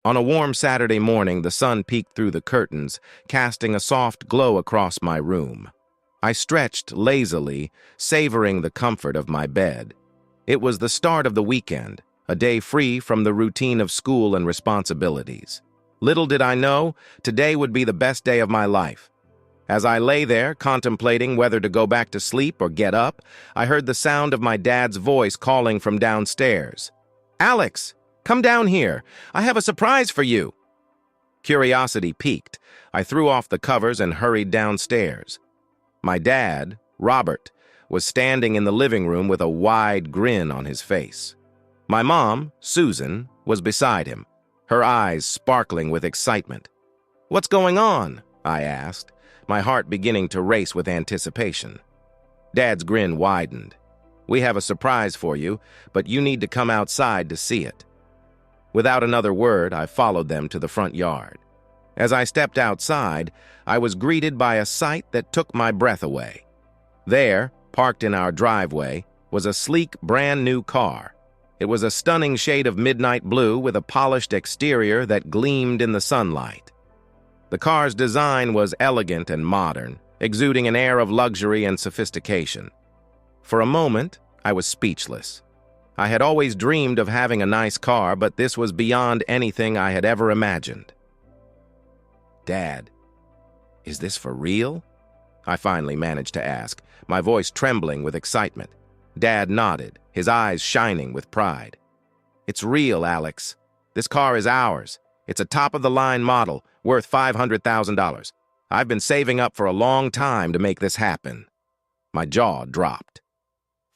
On a warm Saturday morning, the sun peeked through the curtains, casting a soft glow across my room. I stretched lazily, savoring the comfort of my bed. It was the start of the weekend, a day free from the routine of school and responsibilities. Little did I know, today would be the best day of my life. As I lay there, contemplating whether to go back to sleep or get up, I heard the sound of my dad's voice calling from downstairs. "Alex, come down here. I have a surprise for you." Curiosity piqued. I threw off the covers and hurried downstairs. My dad, Robert, was standing in the living room with a wide grin on his face. My mom, Susan, was beside him, her eyes sparkling with excitement. "What's going on?" I asked, my heart beginning to race with anticipation. Dad's grin widened. "We have a surprise for you, but you need to come outside to see it." Without another word, I followed them to the front yard. As I stepped outside, I was greeted by a sight that took my breath away. There, parked in our driveway, was a sleek, brand-new car. It was a stunning shade of midnight blue with a polished exterior that gleamed in the sunlight. The car's design was elegant and modern, exuding an air of luxury and sophistication. For a moment, I was speechless. I had always dreamed of having a nice car, but this was beyond anything I had ever imagined. "Dad, is this for real?" I finally managed to ask, my voice trembling with excitement. Dad nodded, his eyes shining with pride. "It's real, Alex. This car is ours. It's a top-of-the-line model, worth $500,000. I've been saving up for a long time to make this happen." My jaw dropped.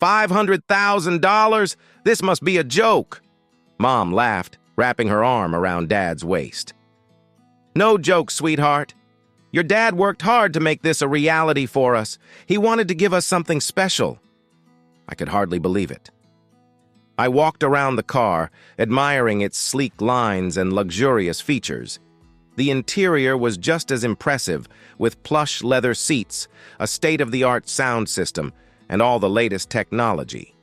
$500,000? This must be a joke. Mom laughed, wrapping her arm around Dad's waist. "No joke, sweetheart. Your dad worked hard to make this a reality for us. He wanted to give us something special." I could hardly believe it. I walked around the car, admiring its sleek lines and luxurious features. The interior was just as impressive, with plush leather seats, a state-of-the-art sound system, and all the latest technology.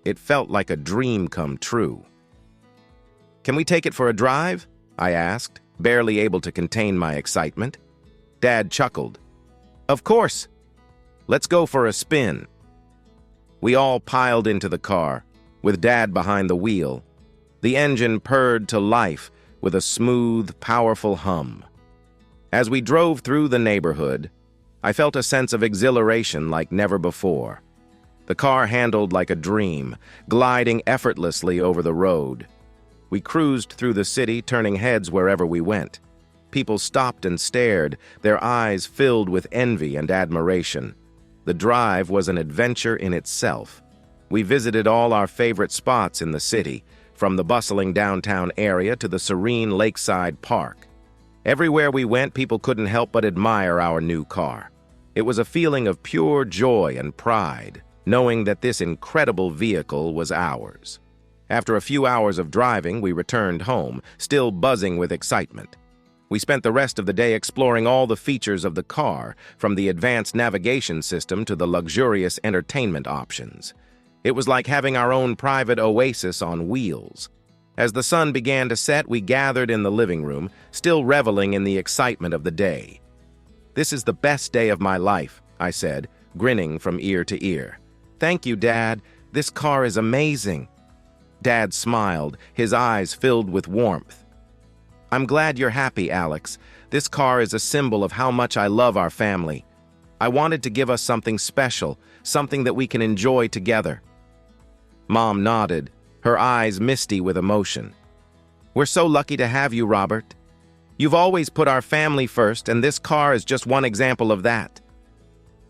It felt like a dream come true. "Can we take it for a drive?" I asked, barely able to contain my excitement. Dad chuckled. "Of course. Let's go for a spin." We all piled into the car, with Dad behind the wheel. The engine purred to life with a smooth, powerful hum. As we drove through the neighborhood, I felt a sense of exhilaration like never before. The car handled like a dream, gliding effortlessly over the road. We cruised through the city, turning heads wherever we went. People stopped and stared, their eyes filled with envy and admiration. The drive was an adventure in itself. We visited all our favorite spots in the city, from the bustling downtown area to the serene lakeside park. Everywhere we went, people couldn't help but admire our new car. It was a feeling of pure joy and pride, knowing that this incredible vehicle was ours. After a few hours of driving, we returned home, still buzzing with excitement. We spent the rest of the day exploring all the features of the car, from the advanced navigation system to the luxurious entertainment options. It was like having our own private oasis on wheels. As the sun began to set, we gathered in the living room, still reveling in the excitement of the day. "This is the best day of my life," I said, grinning from ear to ear. "Thank you, Dad. This car is amazing." Dad smiled, his eyes filled with warmth. "I'm glad you're happy, Alex. This car is a symbol of how much I love our family. I wanted to give us something special, something that we can enjoy together." Mom nodded, her eyes misty with emotion. "We're so lucky to have you, Robert. You've always put our family first, and this car is just one example of that."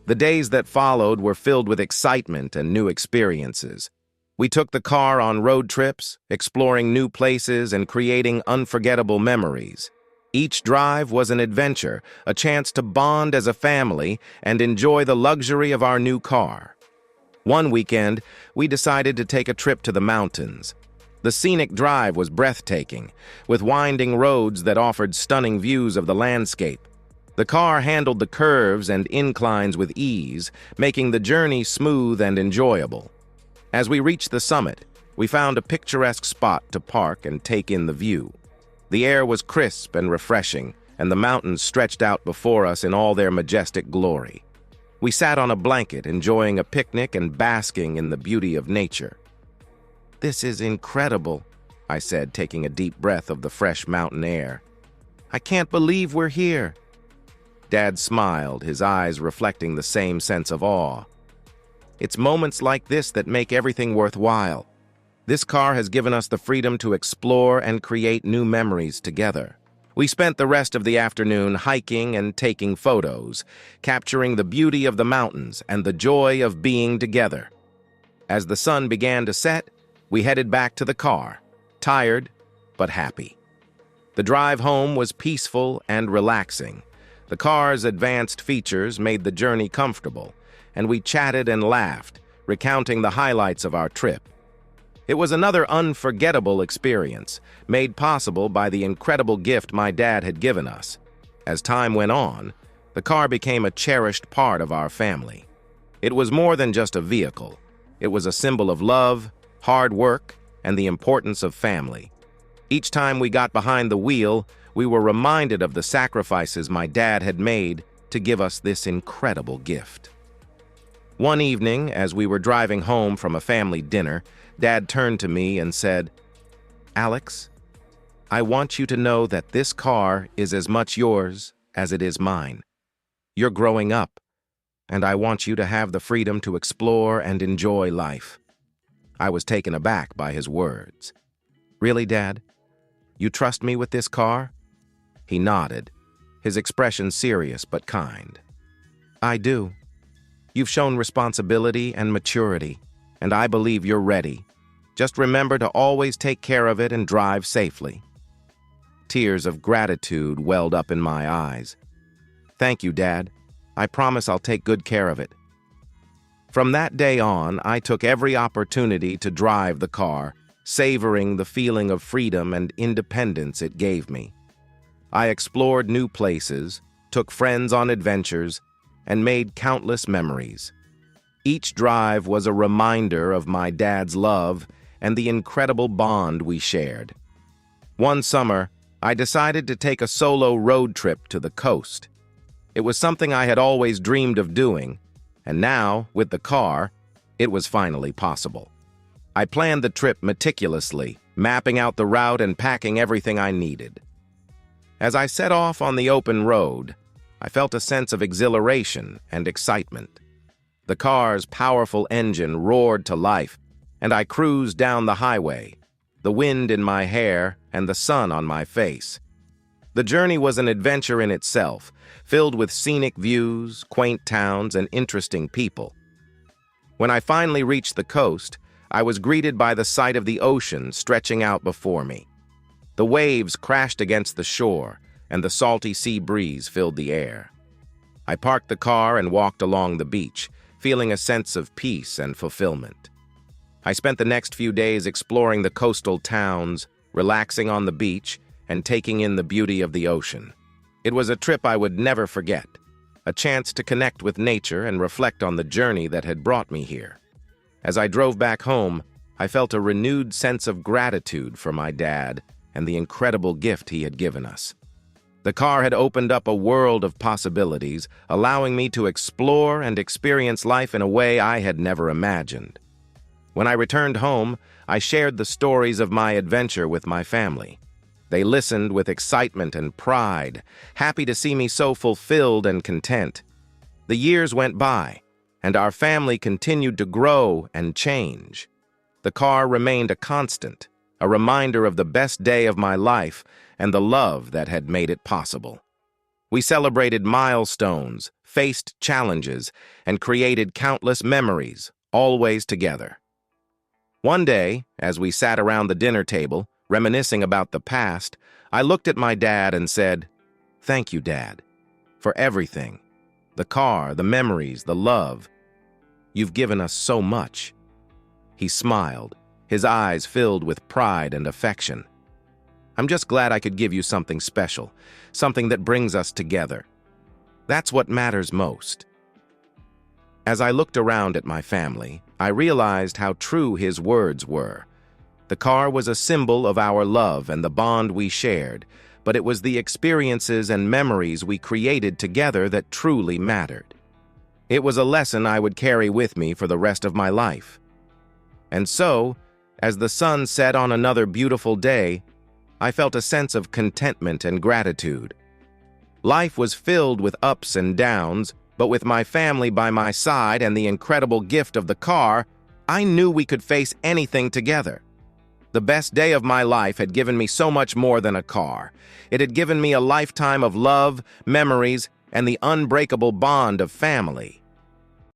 The days that followed were filled with excitement and new experiences. We took the car on road trips, exploring new places and creating unforgettable memories. Each drive was an adventure, a chance to bond as a family and enjoy the luxury of our new car. One weekend, we decided to take a trip to the mountains. The scenic drive was breathtaking, with winding roads that offered stunning views of the landscape. The car handled the curves and inclines with ease, making the journey smooth and enjoyable. As we reached the summit, we found a picturesque spot to park and take in the view. The air was crisp and refreshing, and the mountains stretched out before us in all their majestic glory. We sat on a blanket, enjoying a picnic and basking in the beauty of nature. "This is incredible," I said, taking a deep breath of the fresh mountain air. "I can't believe we're here." Dad smiled, his eyes reflecting the same sense of awe. "It's moments like this that make everything worthwhile. This car has given us the freedom to explore and create new memories together." We spent the rest of the afternoon hiking and taking photos, capturing the beauty of the mountains and the joy of being together. As the sun began to set, we headed back to the car, tired but happy. The drive home was peaceful and relaxing. The car's advanced features made the journey comfortable, and we chatted and laughed, recounting the highlights of our trip. It was another unforgettable experience, made possible by the incredible gift my dad had given us. As time went on, the car became a cherished part of our family. It was more than just a vehicle. It was a symbol of love, hard work, and the importance of family. Each time we got behind the wheel, we were reminded of the sacrifices my dad had made to give us this incredible gift. One evening, as we were driving home from a family dinner, Dad turned to me and said, "Alex, I want you to know that this car is as much yours as it is mine. You're growing up, and I want you to have the freedom to explore and enjoy life." I was taken aback by his words. "Really, Dad? You trust me with this car?" He nodded, his expression serious but kind. "I do. You've shown responsibility and maturity, and I believe you're ready. Just remember to always take care of it and drive safely." Tears of gratitude welled up in my eyes. "Thank you, Dad. I promise I'll take good care of it." From that day on, I took every opportunity to drive the car, savoring the feeling of freedom and independence it gave me. I explored new places, took friends on adventures, and made countless memories. Each drive was a reminder of my dad's love and the incredible bond we shared. One summer, I decided to take a solo road trip to the coast. It was something I had always dreamed of doing, and now, with the car, it was finally possible. I planned the trip meticulously, mapping out the route and packing everything I needed. As I set off on the open road, I felt a sense of exhilaration and excitement. The car's powerful engine roared to life, and I cruised down the highway, the wind in my hair and the sun on my face. The journey was an adventure in itself, filled with scenic views, quaint towns, and interesting people. When I finally reached the coast, I was greeted by the sight of the ocean stretching out before me. The waves crashed against the shore, and the salty sea breeze filled the air. I parked the car and walked along the beach, feeling a sense of peace and fulfillment. I spent the next few days exploring the coastal towns, relaxing on the beach, and taking in the beauty of the ocean. It was a trip I would never forget, a chance to connect with nature and reflect on the journey that had brought me here. As I drove back home, I felt a renewed sense of gratitude for my dad and the incredible gift he had given us. The car had opened up a world of possibilities, allowing me to explore and experience life in a way I had never imagined. When I returned home, I shared the stories of my adventure with my family. They listened with excitement and pride, happy to see me so fulfilled and content. The years went by, and our family continued to grow and change. The car remained a constant, a reminder of the best day of my life and the love that had made it possible. We celebrated milestones, faced challenges, and created countless memories, always together. One day, as we sat around the dinner table, reminiscing about the past, I looked at my dad and said, "Thank you, Dad, for everything. The car, the memories, the love. You've given us so much." He smiled, his eyes filled with pride and affection. "I'm just glad I could give you something special, something that brings us together. That's what matters most." As I looked around at my family, I realized how true his words were. The car was a symbol of our love and the bond we shared, but it was the experiences and memories we created together that truly mattered. It was a lesson I would carry with me for the rest of my life. And so, as the sun set on another beautiful day, I felt a sense of contentment and gratitude. Life was filled with ups and downs, but with my family by my side and the incredible gift of the car, I knew we could face anything together. The best day of my life had given me so much more than a car. It had given me a lifetime of love, memories, and the unbreakable bond of family.